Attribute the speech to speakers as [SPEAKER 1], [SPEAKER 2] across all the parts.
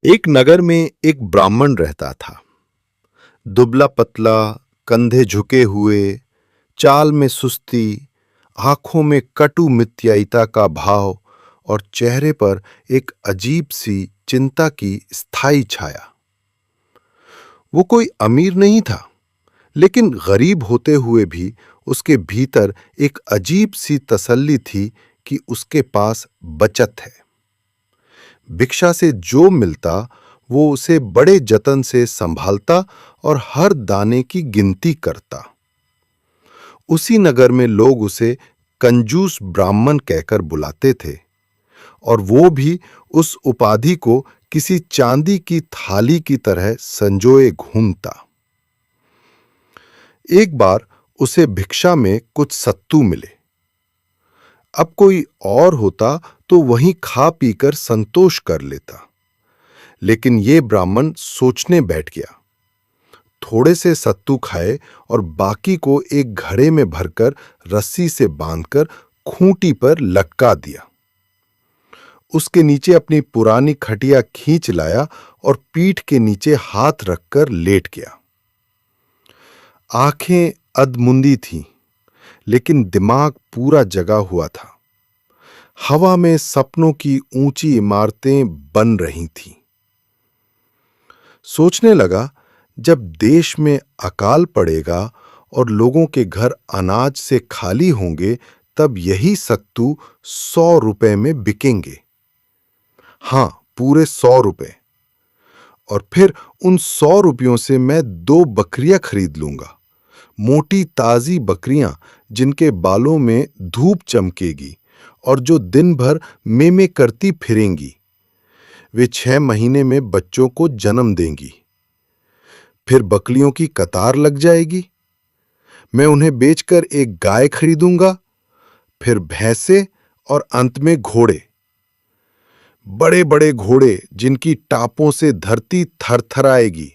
[SPEAKER 1] एक नगर में एक ब्राह्मण रहता था। दुबला पतला, कंधे झुके हुए, चाल में सुस्ती, आंखों में कटु मितव्ययिता का भाव और चेहरे पर एक अजीब सी चिंता की स्थायी छाया। वो कोई अमीर नहीं था, लेकिन गरीब होते हुए भी उसके भीतर एक अजीब सी तसल्ली थी कि उसके पास बचत है। भिक्षा से जो मिलता वो उसे बड़े जतन से संभालता और हर दाने की गिनती करता। उसी नगर में लोग उसे कंजूस ब्राह्मण कहकर बुलाते थे और वो भी उस उपाधि को किसी चांदी की थाली की तरह संजोए घूमता। एक बार उसे भिक्षा में कुछ सत्तू मिले। अब कोई और होता तो वहीं खा पीकर संतोष कर लेता, लेकिन ये ब्राह्मण सोचने बैठ गया। थोड़े से सत्तू खाए और बाकी को एक घड़े में भरकर रस्सी से बांधकर खूंटी पर लटका दिया। उसके नीचे अपनी पुरानी खटिया खींच लाया और पीठ के नीचे हाथ रखकर लेट गया। आंखें अधमुंदी थीं, लेकिन दिमाग पूरा जगा हुआ था। हवा में सपनों की ऊंची इमारतें बन रही थीं। सोचने लगा, जब देश में अकाल पड़ेगा और लोगों के घर अनाज से खाली होंगे, तब यही सत्तू 100 रुपए में बिकेंगे। हां, पूरे 100 रुपए। और फिर उन 100 रुपयों से मैं 2 बकरियां खरीद लूंगा। मोटी ताजी बकरियां जिनके बालों में धूप चमकेगी और जो दिन भर मेमे करती फिरेंगी। वे 6 महीने में बच्चों को जन्म देंगी। फिर बकरियों की कतार लग जाएगी। मैं उन्हें बेचकर एक गाय खरीदूंगा, फिर भैंसे और अंत में घोड़े। बड़े बड़े घोड़े जिनकी टापों से धरती थरथराएगी।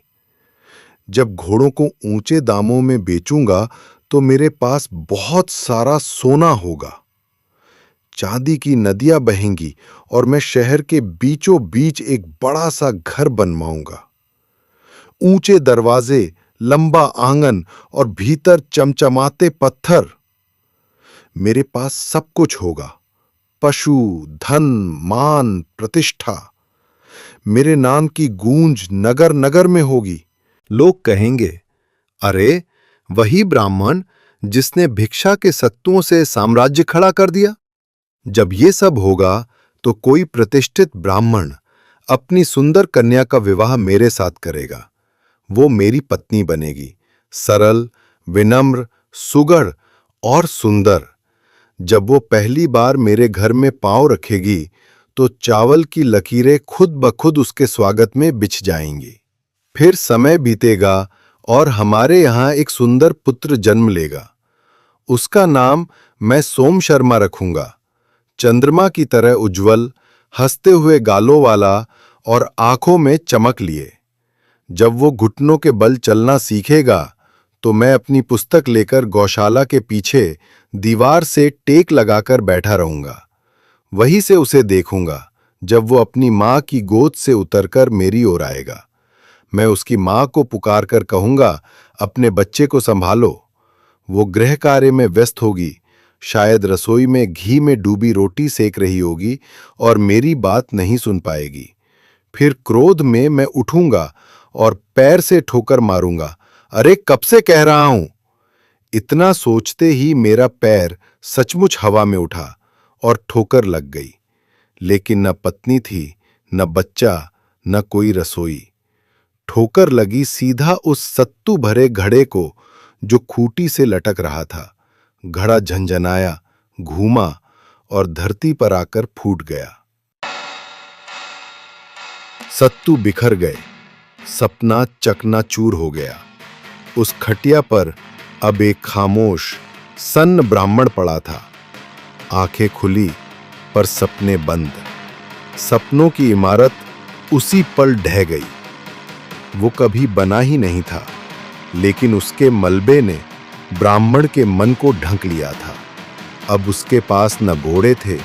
[SPEAKER 1] जब घोड़ों को ऊंचे दामों में बेचूंगा तो मेरे पास बहुत सारा सोना होगा। चांदी की नदियां बहेंगी और मैं शहर के बीचों बीच एक बड़ा सा घर बनवाऊंगा। ऊंचे दरवाजे, लंबा आंगन और भीतर चमचमाते पत्थर। मेरे पास सब कुछ होगा, पशु, धन, मान, प्रतिष्ठा। मेरे नाम की गूंज नगर नगर में होगी। लोग कहेंगे, अरे वही ब्राह्मण जिसने भिक्षा के सत्तुओं से साम्राज्य खड़ा कर दिया। जब ये सब होगा तो कोई प्रतिष्ठित ब्राह्मण अपनी सुंदर कन्या का विवाह मेरे साथ करेगा। वो मेरी पत्नी बनेगी, सरल, विनम्र, सुगढ़ और सुंदर। जब वो पहली बार मेरे घर में पांव रखेगी तो चावल की लकीरें खुद ब खुद उसके स्वागत में बिछ जाएंगी। फिर समय बीतेगा और हमारे यहां एक सुंदर पुत्र जन्म लेगा। उसका नाम मैं सोम शर्मा रखूंगा। चंद्रमा की तरह उज्जवल, हंसते हुए गालों वाला और आंखों में चमक लिए। जब वो घुटनों के बल चलना सीखेगा तो मैं अपनी पुस्तक लेकर गौशाला के पीछे दीवार से टेक लगाकर बैठा रहूंगा। वहीं से उसे देखूंगा जब वो अपनी मां की गोद से उतरकर मेरी ओर आएगा। मैं उसकी मां को पुकारकर कहूंगा, अपने बच्चे को संभालो। वो गृह कार्य में व्यस्त होगी, शायद रसोई में घी में डूबी रोटी सेक रही होगी और मेरी बात नहीं सुन पाएगी। फिर क्रोध में मैं उठूंगा और पैर से ठोकर मारूंगा। अरे कब से कह रहा हूं। इतना सोचते ही मेरा पैर सचमुच हवा में उठा और ठोकर लग गई। लेकिन न पत्नी थी, न बच्चा, न कोई रसोई। ठोकर लगी सीधा उस सत्तू भरे घड़े को जो खूंटी से लटक रहा था। घड़ा झंझनाया, घूमा और धरती पर आकर फूट गया। सत्तू बिखर गए, सपना चकनाचूर हो गया। उस खटिया पर अब एक खामोश, सन्न ब्राह्मण पड़ा था। आंखें खुली पर सपने बंद। सपनों की इमारत उसी पल ढह गई। वो कभी बना ही नहीं था, लेकिन उसके मलबे ने ब्राह्मण के मन को ढंक लिया था। अब उसके पास न घोड़े थे,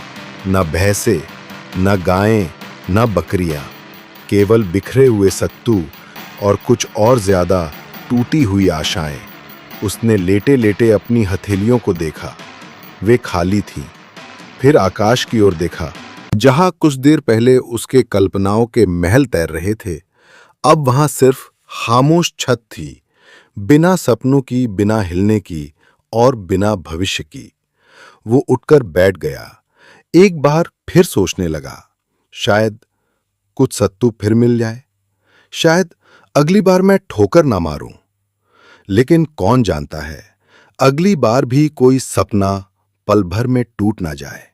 [SPEAKER 1] न भैंसे, न गायें, न बकरियां। केवल बिखरे हुए सत्तू और कुछ और ज्यादा टूटी हुई आशाएं। उसने लेटे लेटे अपनी हथेलियों को देखा, वे खाली थीं। फिर आकाश की ओर देखा, जहां कुछ देर पहले उसके कल्पनाओं के महल तैर रहे थे। अब वहां सिर्फ खामोश छत थी, बिना सपनों की, बिना हिलने की और बिना भविष्य की। वो उठकर बैठ गया। एक बार फिर सोचने लगा, शायद कुछ सत्तू फिर मिल जाए, शायद अगली बार मैं ठोकर ना मारूं। लेकिन कौन जानता है, अगली बार भी कोई सपना पल भर में टूट ना जाए।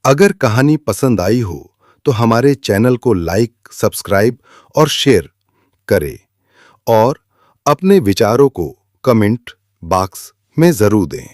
[SPEAKER 1] अगर कहानी पसंद आई हो तो हमारे चैनल को लाइक, सब्सक्राइब और शेयर करें और अपने विचारों को कमेंट बॉक्स में जरूर दें।